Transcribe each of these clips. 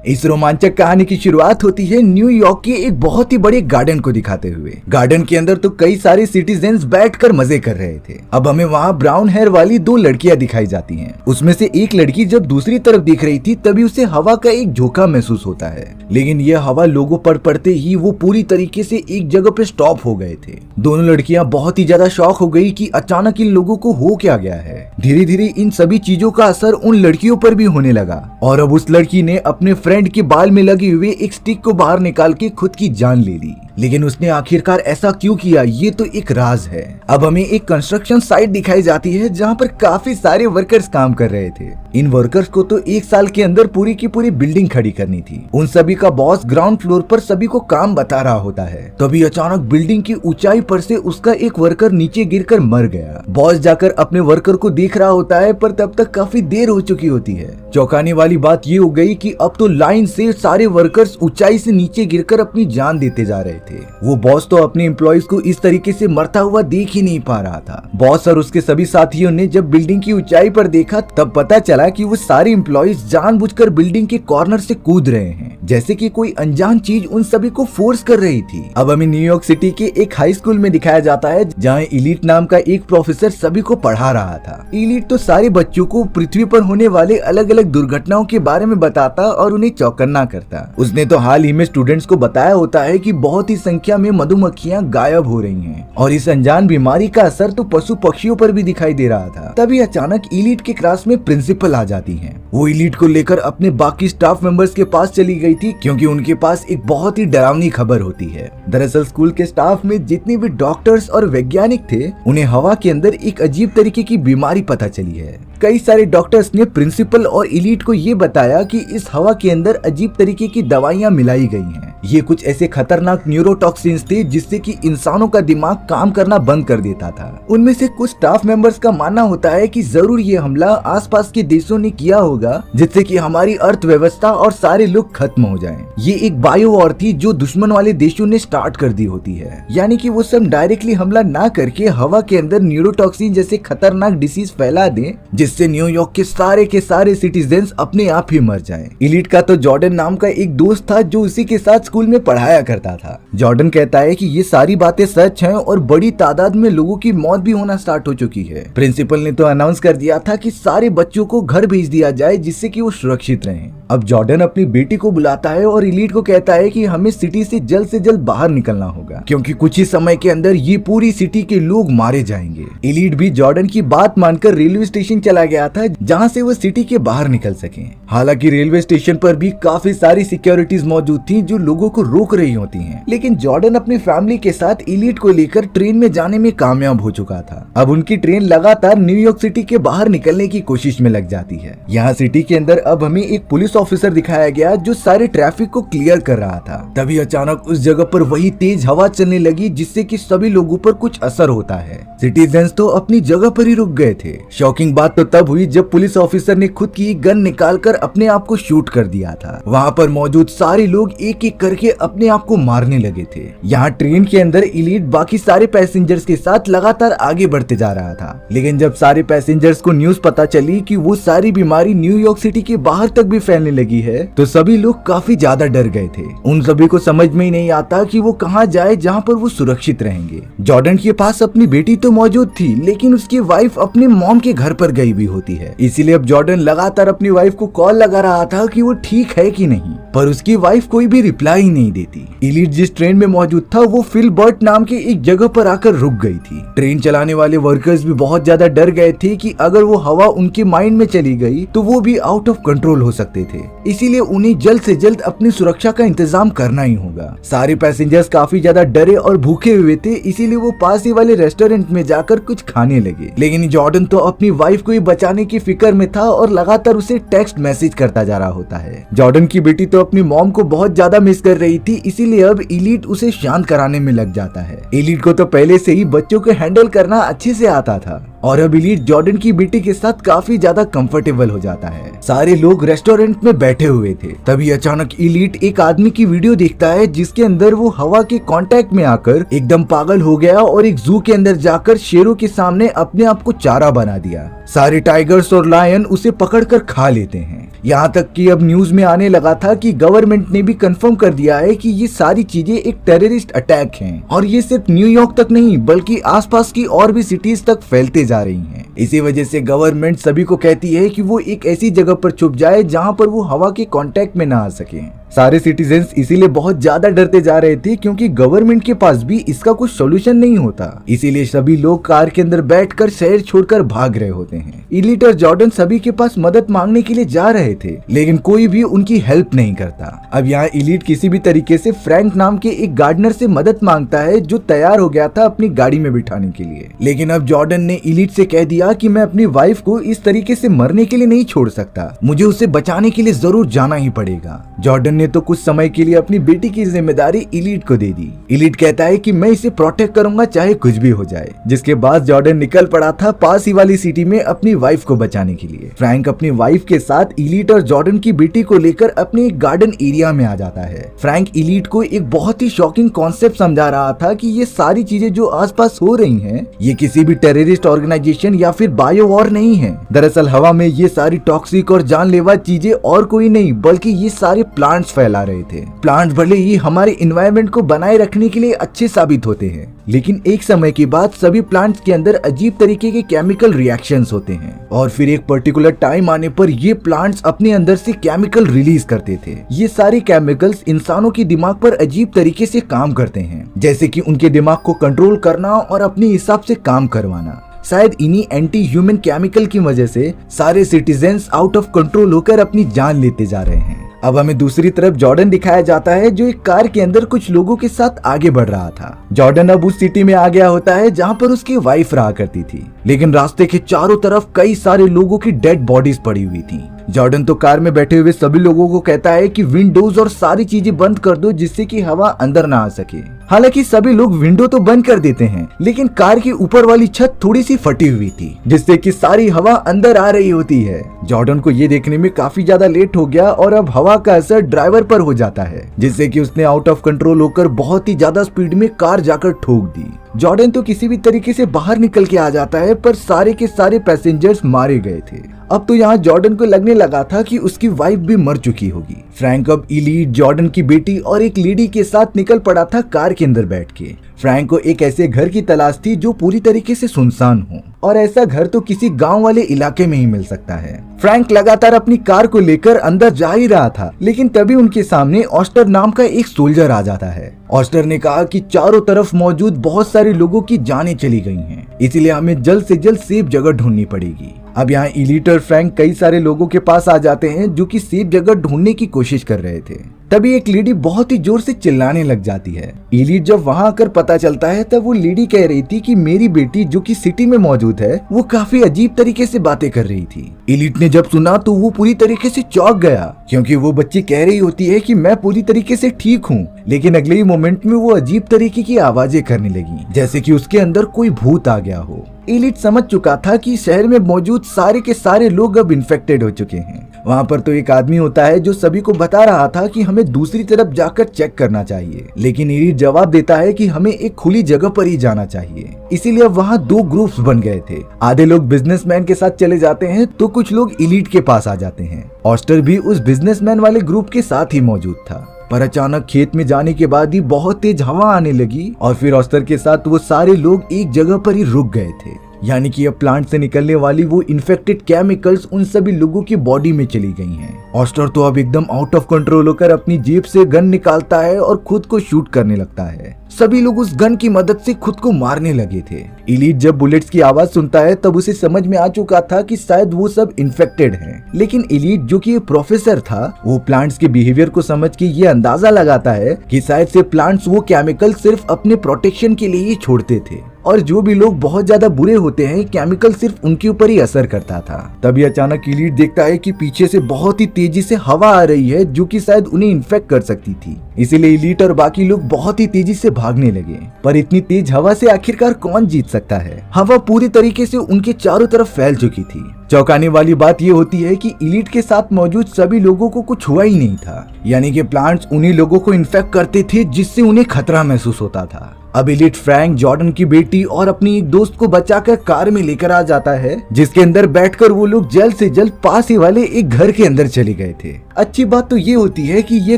इस रोमांचक कहानी की शुरुआत होती है न्यूयॉर्क के एक बहुत ही बड़े गार्डन को दिखाते हुए। गार्डन के अंदर तो कई सारे सिटीजन्स बैठकर मजे कर रहे थे। अब हमें वहाँ ब्राउन हेयर वाली दो लड़कियां दिखाई जाती हैं। उसमें से एक लड़की जब दूसरी तरफ देख रही थी तभी उसे हवा का एक झोंका महसूस होता है, लेकिन यह हवा लोगों पर पड़ते ही वो पूरी तरीके से एक जगह पे स्टॉप हो गए थे। दोनों लड़कियां बहुत ही ज्यादा शॉक हो गई कि अचानक इन लोगों को हो क्या गया है। धीरे धीरे इन सभी चीजों का असर उन लड़कियों पर भी होने लगा और अब उस लड़की ने अपने फ्रेंड के बाल में लगे हुए एक स्टिक को बाहर निकाल के खुद की जान ले ली। लेकिन उसने आखिरकार ऐसा क्यों किया, ये तो एक राज है। अब हमें एक कंस्ट्रक्शन साइट दिखाई जाती है जहाँ पर काफी सारे वर्कर्स काम कर रहे थे। इन वर्कर्स को तो एक साल के अंदर पूरी की पूरी बिल्डिंग खड़ी करनी थी। उन सभी का बॉस ग्राउंड फ्लोर पर सभी को काम बता रहा होता है। तभी अचानक बिल्डिंग की ऊंचाई पर से उसका एक वर्कर नीचे गिरकर मर गया। बॉस जाकर अपने वर्कर को देख रहा होता है पर तब तक काफी देर हो चुकी होती है। चौंकाने वाली बात ये हो गई कि अब तो लाइन से सारे वर्कर्स ऊंचाई से नीचे गिरकर अपनी जान देते जा रहे थे। वो बॉस तो अपने एम्प्लॉइज को इस तरीके से मरता हुआ देख ही नहीं पा रहा था। बॉस और उसके सभी साथियों ने जब बिल्डिंग की ऊंचाई पर देखा तब पता चला कि वो सारे एम्प्लॉइज जानबूझकर बिल्डिंग के कॉर्नर से कूद रहे हैं, जैसे कि कोई अनजान चीज उन सभी को फोर्स कर रही थी। अब हमें न्यूयॉर्क सिटी के एक हाई स्कूल में दिखाया जाता है जहाँ इलीट नाम का एक प्रोफेसर सभी को पढ़ा रहा था। इलीट तो सारे बच्चों को पृथ्वी पर होने वाले अलग अलग दुर्घटनाओं के बारे में बताता और उन्हें चौकन्ना करता। उसने तो हाल ही में स्टूडेंट्स को बताया होता है कि बहुत ही संख्या में मधुमक्खियां गायब हो रही हैं और इस अनजान बीमारी का असर तो पशु पक्षियों पर भी दिखाई दे रहा था। तभी अचानक इलीट के क्लास में प्रिंसिपल आ जाती हैं। वो इलीट को लेकर अपने बाकी स्टाफ मेंबर्स के पास चली गई थी क्योंकि उनके पास एक बहुत ही डरावनी खबर होती है। दरअसल स्कूल के स्टाफ में जितने भी डॉक्टर्स और वैज्ञानिक थे उन्हें हवा के अंदर एक अजीब तरीके की बीमारी पता चली है। कई सारे डॉक्टर्स ने प्रिंसिपल और इलीट को ये बताया कि इस हवा के अंदर अजीब तरीके की दवाइयां मिलाई गई हैं। ये कुछ ऐसे खतरनाक न्यूरोटॉक्सिन्स थे जिससे कि इंसानों का दिमाग काम करना बंद कर देता था। उनमें से कुछ स्टाफ मेंबर्स का मानना होता है कि जरूर ये हमला आसपास के देशों ने किया होगा जिससे कि हमारी अर्थव्यवस्था और सारे लोग खत्म हो जाएं। ये एक बायो वॉर थी जो दुश्मन वाले देशों ने स्टार्ट कर दी होती है, यानी कि वो सब डायरेक्टली हमला ना करके हवा के अंदर न्यूरोटॉक्सिन जैसे खतरनाक डिसीज फैला दें जिससे न्यूयॉर्क के सारे सिटीजन्स अपने आप ही मर जाएं। इलीट का तो जॉर्डन नाम का एक दोस्त था जो उसी के साथ स्कूल में पढ़ाया करता था। जॉर्डन कहता है कि ये सारी बातें सच हैं और बड़ी तादाद में लोगों की मौत भी होना स्टार्ट हो चुकी है। प्रिंसिपल ने तो अनाउंस कर दिया था कि सारे बच्चों को घर भेज दिया जाए जिससे कि वो सुरक्षित रहें। अब जॉर्डन अपनी बेटी को बुलाता है और इलीट को कहता है कि हमें सिटी से जल्द बाहर निकलना होगा क्योंकि कुछ ही समय के अंदर ये पूरी सिटी के लोग मारे जाएंगे। इलीट भी जॉर्डन की बात मानकर रेलवे स्टेशन चला गया था जहाँ से वो सिटी के बाहर निकल सके। हालांकि रेलवे स्टेशन पर भी काफी सारी सिक्योरिटीज मौजूद थी जो लोगों को रोक रही होती हैं, लेकिन जॉर्डन अपनी फैमिली के साथ इलीट को लेकर ट्रेन में जाने में कामयाब हो चुका था। अब उनकी ट्रेन लगातार न्यूयॉर्क सिटी के बाहर निकलने की कोशिश में लग जाती है। यहाँ सिटी के अंदर अब हमें एक पुलिस ऑफिसर दिखाया गया जो सारे ट्रैफिक को क्लियर कर रहा था। तभी अचानक उस जगह पर वही तेज हवा चलने लगी जिससे कि सभी लोगों पर कुछ असर होता है। सिटीजन्स तो अपनी जगह पर ही रुक गए थे। शॉकिंग बात तो तब हुई जब पुलिस ऑफिसर ने खुद की गन निकालकर अपने आप को शूट कर दिया था। वहाँ पर मौजूद सारे लोग एक एक करके अपने आप को मारने लगे थे। यहाँ ट्रेन के अंदर इलीट बाकी सारे पैसेंजर्स के साथ लगातार आगे बढ़ते जा रहा था, लेकिन जब सारे पैसेंजर्स को न्यूज पता चली कि वो सारी बीमारी न्यूयॉर्क सिटी के बाहर तक भी फैलने लगी है तो सभी लोग काफी ज्यादा डर गए थे। उन सभी को समझ में ही नहीं आता कि वो कहाँ जाए जहाँ पर वो सुरक्षित रहेंगे। जॉर्डन के पास अपनी बेटी तो मौजूद थी लेकिन उसकी वाइफ अपने मॉम के घर पर गई हुई होती है, इसीलिए अब जॉर्डन लगातार अपनी वाइफ को कॉल लगा रहा था कि वो ठीक है कि नहीं, पर उसकी वाइफ कोई भी रिप्लाई नहीं देती। इलीट जिस ट्रेन में मौजूद था वो फिलबर्ट नाम के एक जगह पर आकर रुक गई थी। ट्रेन चलाने वाले वर्कर्स भी बहुत ज्यादा डर गए थे कि अगर वो हवा उनके माइंड में चली गई तो वो भी आउट ऑफ कंट्रोल हो सकते थे, इसीलिए उन्हें जल्द से जल्द अपनी सुरक्षा का इंतजाम करना ही होगा। सारे पैसेंजर्स काफी ज्यादा डरे और भूखे हुए थे, इसीलिए वो पास ही वाले रेस्टोरेंट में जाकर कुछ खाने लगे। लेकिन जॉर्डन तो अपनी वाइफ को ही बचाने की फिक्र में था और लगातार उसे टेक्स्ट मैसेज करता जा रहा होता है। जॉर्डन की बेटी तो अपनी मॉम को बहुत ज्यादा मिस कर रही थी, इसीलिए अब इलीट उसे शांत कराने में लग जाता है। इलीट को तो पहले से ही बच्चों को हैंडल करना अच्छे से आता था। और अब इलीट जॉर्डन की बेटी के साथ काफी ज्यादा कंफर्टेबल हो जाता है। सारे लोग रेस्टोरेंट में बैठे हुए थे, तभी अचानक इलीट एक आदमी की वीडियो देखता है जिसके अंदर वो हवा के कांटेक्ट में आकर एकदम पागल हो गया और एक जू के अंदर जाकर शेरों के सामने अपने आप को चारा बना दिया। सारे टाइगर्स और लायन उसे पकड़कर खा लेते हैं। यहाँ तक कि अब न्यूज में आने लगा था कि गवर्नमेंट ने भी कंफर्म कर दिया है कि ये सारी चीजें एक टेररिस्ट अटैक हैं और ये सिर्फ न्यूयॉर्क तक नहीं बल्कि आसपास की और भी सिटीज तक फैलते जा रही हैं। इसी वजह से गवर्नमेंट सभी को कहती है कि वो एक ऐसी जगह पर छुप जाए जहाँ पर वो हवा के कांटेक्ट में ना आ सके। सारे सिटीजन्स इसीलिए बहुत ज्यादा डरते जा रहे थे क्योंकि गवर्नमेंट के पास भी इसका कुछ सोल्यूशन नहीं होता। इसीलिए सभी लोग कार के अंदर बैठकर शहर छोड़कर भाग रहे होते हैं। इलीट और जॉर्डन सभी के पास मदद मांगने के लिए जा रहे थे, लेकिन कोई भी उनकी हेल्प नहीं करता। अब यहाँ इलीट किसी भी तरीके से फ्रैंक नाम के एक गार्डनर से मदद मांगता है जो तैयार हो गया था अपनी गाड़ी में बिठाने के लिए। लेकिन अब जॉर्डन ने इलीट से कह दिया कि मैं अपनी वाइफ को इस तरीके से मरने के लिए नहीं छोड़ सकता, मुझे उसे बचाने के लिए जरूर जाना ही पड़ेगा। जॉर्डन ने तो कुछ समय के लिए अपनी बेटी की जिम्मेदारी इलीट को दे दी। इलीट कहता है कि मैं इसे प्रोटेक्ट करूंगा चाहे कुछ भी हो जाए, जिसके बाद जॉर्डन निकल पड़ा था पास ही वाली सिटी में अपनी वाइफ को बचाने के लिए। फ्रैंक अपनी वाइफ के साथ इलीट और जॉर्डन की बेटी को लेकर अपने एक गार्डन एरिया में आ जाता है। फ्रैंक इलीट को एक बहुत ही शॉकिंग कॉन्सेप्ट समझा रहा था कि ये सारी चीजें जो आसपास हो रही हैं, ये किसी भी टेररिस्ट ऑर्गेनाइजेशन या फिर बायो वॉर नहीं है। दरअसल हवा में ये सारी टॉक्सिक और जानलेवा चीजें और कोई नहीं बल्कि ये सारे प्लांट्स फैला रहे थे। प्लांट्स भले ही हमारे एनवायरनमेंट को बनाए रखने के लिए अच्छे साबित होते हैं, लेकिन एक समय के बाद सभी प्लांट्स के अंदर अजीब तरीके के केमिकल रिएक्शंस होते हैं और फिर एक पर्टिकुलर टाइम आने पर ये प्लांट्स अपने अंदर से केमिकल रिलीज करते थे। ये सारे केमिकल्स इंसानों के दिमाग पर अजीब तरीके से काम करते हैं, जैसे कि उनके दिमाग को कंट्रोल करना और अपने हिसाब से काम करवाना। शायद इन्हीं एंटी ह्यूमन केमिकल की वजह से सारे सिटीजन्स आउट ऑफ कंट्रोल होकर अपनी जान लेते जा रहे हैं। अब हमें दूसरी तरफ जॉर्डन दिखाया जाता है जो एक कार के अंदर कुछ लोगों के साथ आगे बढ़ रहा था। जॉर्डन अब उस सिटी में आ गया होता है जहाँ पर उसकी वाइफ रहा करती थी, लेकिन रास्ते के चारों तरफ कई सारे लोगों की डेड बॉडीज पड़ी हुई थी। जॉर्डन तो कार में बैठे हुए सभी लोगों को कहता है कि विंडोज और सारी चीजें बंद कर दो जिससे कि हवा अंदर ना आ सके। हालांकि सभी लोग विंडो तो बंद कर देते हैं, लेकिन कार की ऊपर वाली छत थोड़ी सी फटी हुई थी जिससे कि सारी हवा अंदर आ रही होती है। जॉर्डन को ये देखने में काफी ज्यादा लेट हो गया और अब हवा का असर ड्राइवर पर हो जाता है, जिससे कि उसने आउट ऑफ कंट्रोल होकर बहुत ही ज्यादा स्पीड में कार जाकर ठोक दी। जॉर्डन तो किसी भी तरीके से बाहर निकल के आ जाता है, पर सारे के सारे पैसेंजर्स मारे गए थे। अब तो यहाँ जॉर्डन को लगने लगा था कि उसकी वाइफ भी मर चुकी होगी। फ्रैंक अब इलीट, जॉर्डन की बेटी और एक लेडी के साथ निकल पड़ा था कार के अंदर बैठ के। फ्रैंक को एक ऐसे घर की तलाश थी जो पूरी तरीके से सुनसान हो, और ऐसा घर तो किसी गांव वाले इलाके में ही मिल सकता है। फ्रैंक लगातार अपनी कार को लेकर अंदर जा ही रहा था, लेकिन तभी उनके सामने ऑस्टर नाम का एक सोल्जर आ जाता है। ऑस्टर ने कहा कि चारों तरफ मौजूद बहुत सारे लोगों की जानें चली गई हैं, इसलिए हमें जल्द से जल्द सेफ जगह ढूंढनी पड़ेगी। अब यहाँ इलीट और फ्रैंक कई सारे लोगों के पास आ जाते हैं जो कि सेफ जगह ढूंढने की कोशिश कर रहे थे। तभी एक लेडी बहुत ही जोर से चिल्लाने लग जाती है। इलीट जब वहाँ आकर पता चलता है तब वो लेडी कह रही थी कि मेरी बेटी जो कि सिटी में मौजूद है वो काफी अजीब तरीके से बातें कर रही थी। इलीट ने जब सुना तो वो पूरी तरीके से चौंक गया, क्योंकि वो बच्ची कह रही होती है कि मैं पूरी तरीके से ठीक हूँ, लेकिन अगले ही मोमेंट में वो अजीब तरीके की आवाजें करने लगी, जैसे कि उसके अंदर कोई भूत आ गया हो। इलीट समझ चुका था कि शहर में मौजूद सारे के सारे लोग अब इन्फेक्टेड हो चुके हैं। वहाँ पर तो एक आदमी होता है जो सभी को बता रहा था कि हमें दूसरी तरफ जाकर चेक करना चाहिए, लेकिन इलीट जवाब देता है कि हमें एक खुली जगह पर ही जाना चाहिए। इसीलिए अब वहाँ दो ग्रुप्स बन गए थे। आधे लोग बिजनेसमैन के साथ चले जाते हैं तो कुछ लोग इलीट के पास आ जाते हैं। ऑस्टर भी उस बिजनेसमैन वाले ग्रुप के साथ ही मौजूद था, पर अचानक खेत में जाने के बाद ही बहुत तेज हवा आने लगी और फिर ऑस्टर के साथ वो सारे लोग एक जगह पर ही रुक गए थे। यानी कि अब प्लांट से निकलने वाली वो इन्फेक्टेड केमिकल्स उन सभी लोगों की बॉडी में चली गई हैं। ऑस्टर तो अब एकदम आउट ऑफ कंट्रोल होकर अपनी जेब से गन निकालता है और खुद को शूट करने लगता है। सभी लोग उस गन की मदद से खुद को मारने लगे थे। इलीट जब बुलेट्स की आवाज सुनता है तब उसे समझ में आ चुका था कि शायद वो सब इन्फेक्टेड हैं। लेकिन इलीट जो कि प्रोफेसर था, वो प्लांट्स के बिहेवियर को समझ के ये अंदाजा लगाता है कि शायद से प्लांट्स वो केमिकल सिर्फ अपने प्रोटेक्शन के लिए ही छोड़ते थे। और जो भी लोग बहुत ज्यादा बुरे होते हैं केमिकल सिर्फ उनके ऊपर ही असर करता था। तभी अचानक इलीट देखता है कि पीछे से बहुत ही तेजी से हवा आ रही है जो कि शायद उन्हें इन्फेक्ट कर सकती थी। इसीलिए इलीट और बाकी लोग बहुत ही तेजी से भागने लगे। पर इतनी तेज हवा से आखिरकार कौन जीत सकता है? हवा पूरी तरीके से उनके चारों तरफ फैल चुकी थी। चौंकाने वाली बात यह होती है कि इलीट के साथ मौजूद सभी लोगों को कुछ हुआ ही नहीं था, यानी कि प्लांट्स उन्हीं लोगों को इन्फेक्ट करते थे जिससे उन्हें खतरा महसूस होता था। अब इलीट फ्रैंक, जॉर्डन की बेटी और अपनी एक दोस्त को बचाकर कार में लेकर आ जाता है, जिसके अंदर बैठकर वो लोग जल्द से जल्द पास ही वाले एक घर के अंदर चले गए थे। अच्छी बात तो ये होती है कि ये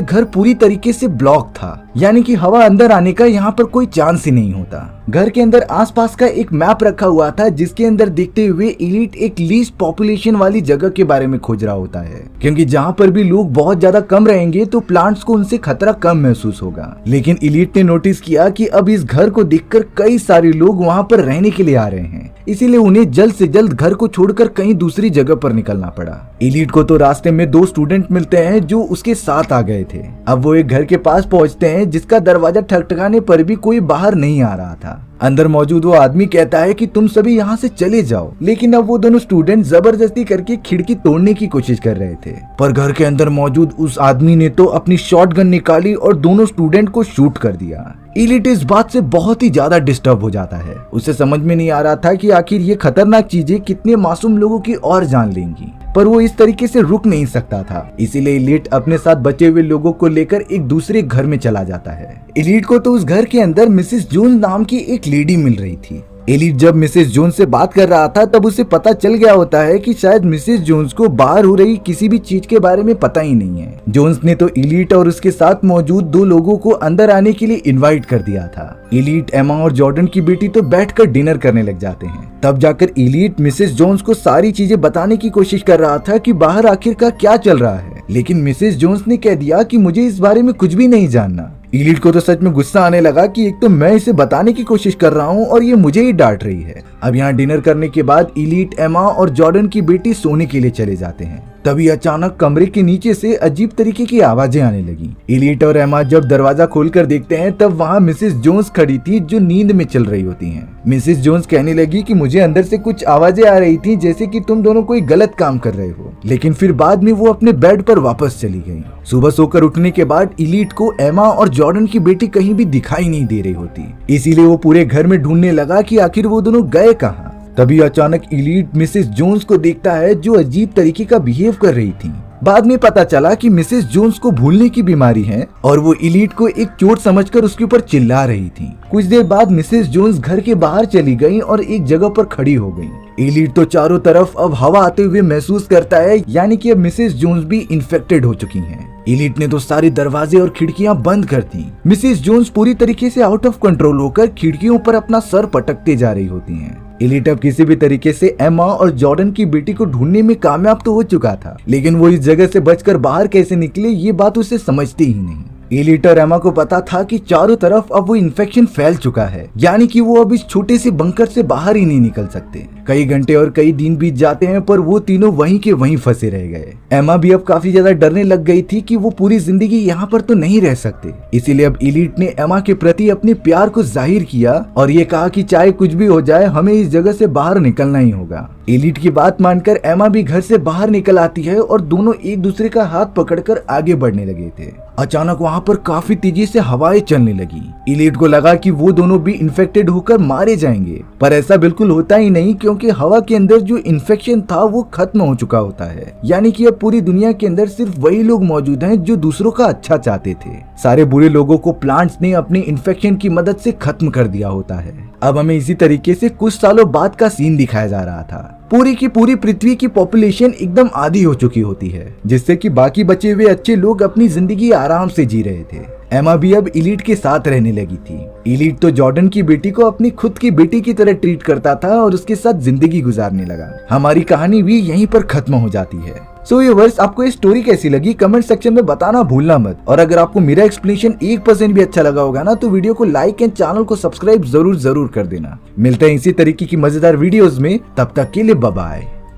घर पूरी तरीके से ब्लॉक था, यानी कि हवा अंदर आने का यहाँ पर कोई चांस ही नहीं होता। घर के अंदर आसपास का एक मैप रखा हुआ था जिसके अंदर देखते हुए इलीट एक लीस्ट पॉपुलेशन वाली जगह के बारे में खोज रहा होता है, क्योंकि जहाँ पर भी लोग बहुत ज्यादा कम रहेंगे तो प्लांट्स को उनसे खतरा कम महसूस होगा। लेकिन इलीट ने नोटिस किया कि अब इस घर को देखकर कई सारे लोग वहाँ पर रहने के लिए आ रहे हैं, इसीलिए उन्हें जल्द से जल्द घर को छोड़कर कहीं दूसरी जगह पर निकलना पड़ा। इलीट को तो रास्ते में 2 स्टूडेंट मिलते हैं जो उसके साथ आ गए थे। अब वो एक घर के पास पहुंचते हैं जिसका दरवाजा ठकठकाने पर भी कोई बाहर नहीं आ रहा था। अंदर मौजूद वो आदमी कहता है कि तुम सभी यहाँ से चले जाओ, लेकिन अब वो दोनों स्टूडेंट जबरदस्ती करके खिड़की तोड़ने की कोशिश कर रहे थे। पर घर के अंदर मौजूद उस आदमी ने तो अपनी शॉटगन निकाली और दोनों स्टूडेंट को शूट कर दिया। इलीट इस बात से बहुत ही ज्यादा डिस्टर्ब हो जाता है। उसे समझ में नहीं आ रहा था कि आखिर ये खतरनाक चीजें कितने मासूम लोगों की और जान लेंगी, पर वो इस तरीके से रुक नहीं सकता था। इसीलिए इलीट अपने साथ बचे हुए लोगों को लेकर एक दूसरे घर में चला जाता है। इलीट को तो उस घर के अंदर मिसेस जोन्स नाम की एक लेडी मिल रही थी। इलीट जब मिसेस जोन्स से बात कर रहा था तब उसे पता चल गया होता है कि शायद मिसेस जोन्स को बाहर हो रही किसी भी चीज के बारे में पता ही नहीं है। जोन्स ने तो इलीट और उसके साथ मौजूद 2 लोगों को अंदर आने के लिए इनवाइट कर दिया था। इलीट, एमा और जॉर्डन की बेटी तो बैठकर डिनर करने लग जाते हैं। तब जाकर इलीट मिसेस जोन्स को सारी चीजें बताने की कोशिश कर रहा था कि बाहर आखिरकार क्या चल रहा है, लेकिन मिसेस जोन्स ने कह दिया कि मुझे इस बारे में कुछ भी नहीं जानना। इलीट को तो सच में गुस्सा आने लगा कि एक तो मैं इसे बताने की कोशिश कर रहा हूँ और ये मुझे ही डांट रही है। अब यहाँ डिनर करने के बाद इलीट, एमा और जॉर्डन की बेटी सोने के लिए चले जाते हैं। तभी अचानक कमरे के नीचे से अजीब तरीके की आवाजें आने लगी। इलीट और एमा जब दरवाजा खोलकर देखते हैं तब वहाँ मिसेस जोन्स खड़ी थी जो नींद में चल रही होती हैं। मिसेस जोन्स कहने लगी कि मुझे अंदर से कुछ आवाजें आ रही थी जैसे कि तुम दोनों कोई गलत काम कर रहे हो, लेकिन फिर बाद में वो अपने बेड पर वापस चली गई। सुबह सोकर उठने के बाद इलीट को एमा और जॉर्डन की बेटी कहीं भी दिखाई नहीं दे रही होती, इसीलिए वो पूरे घर में ढूंढने लगा कि आखिर वो दोनों गए कहाँ। तभी अचानक इलीट मिसेस जोन्स को देखता है जो अजीब तरीके का बिहेव कर रही थी। बाद में पता चला कि मिसेस जोन्स को भूलने की बीमारी है और वो इलीट को एक चोट समझकर उसके ऊपर चिल्ला रही थी। कुछ देर बाद मिसेस जोन्स घर के बाहर चली गई और एक जगह पर खड़ी हो गई। इलीट तो चारों तरफ अब हवा आते हुए महसूस करता है, यानी कि अब मिसेस जोन्स भी इन्फेक्टेड हो चुकी हैं। इलीट ने तो सारे दरवाजे और खिड़कियां बंद कर दी। मिसेस जोन्स पूरी तरीके से आउट ऑफ कंट्रोल होकर खिड़कियों पर अपना सर पटकते जा रही होती हैं। इलीट अब किसी भी तरीके से एमा और जॉर्डन की बेटी को ढूंढने में कामयाब तो हो चुका था, लेकिन वो इस जगह से बचकर बाहर कैसे निकले ये बात उसे समझती ही नहीं। इलीट और एमा को पता था कि चारों तरफ अब वो इन्फेक्शन फैल चुका है, यानी कि वो अब इस छोटे से बंकर से बाहर ही नहीं निकल सकते। कई घंटे और कई दिन बीत जाते हैं पर वो तीनों वहीं के वहीं फंसे रह गए। एमा भी अब काफी ज्यादा डरने लग गई थी कि वो पूरी जिंदगी यहाँ पर तो नहीं रह सकते। इसीलिए अब इलीट ने एमा के प्रति अपने प्यार को जाहिर किया और ये कहा कि चाहे कुछ भी हो जाए हमें इस जगह से बाहर निकलना ही होगा। इलीट की बात मानकर एमा भी घर से बाहर निकल आती है और दोनों एक दूसरे का हाथ पकड़कर आगे बढ़ने लगे थे। अचानक वहाँ पर काफी तेजी से हवाएं चलने लगी। इलीट को लगा कि वो दोनों भी इन्फेक्टेड होकर मारे जाएंगे, पर ऐसा बिल्कुल होता ही नहीं, क्योंकि हवा के अंदर जो इन्फेक्शन था वो खत्म हो चुका होता है। यानी कि अब पूरी दुनिया के अंदर सिर्फ वही लोग मौजूद हैं जो दूसरों का अच्छा चाहते थे। सारे बुरे लोगों को प्लांट्स ने अपने इन्फेक्शन की मदद से खत्म कर दिया होता है। अब हमें इसी तरीके से कुछ सालों बाद का सीन दिखाया जा रहा था। पूरी की पूरी पृथ्वी की पॉपुलेशन एकदम आधी हो चुकी होती है, जिससे कि बाकी बचे हुए अच्छे लोग अपनी जिंदगी आराम से जी रहे थे। एमा भी अब इलीट के साथ रहने लगी थी। इलीट तो जॉर्डन की बेटी को अपनी खुद की बेटी की तरह ट्रीट करता था और उसके साथ जिंदगी गुजारने लगा। हमारी कहानी भी यहीं पर खत्म हो जाती है। सो व्यूअर्स, आपको ये स्टोरी कैसी लगी कमेंट सेक्शन में बताना भूलना मत। और अगर आपको मेरा एक्सप्लेनेशन 1% भी अच्छा लगा होगा ना तो वीडियो को लाइक एंड चैनल को सब्सक्राइब जरूर कर देना। मिलते हैं इसी तरीके की मजेदार वीडियोस में, तब तक के लिए बाय बाय।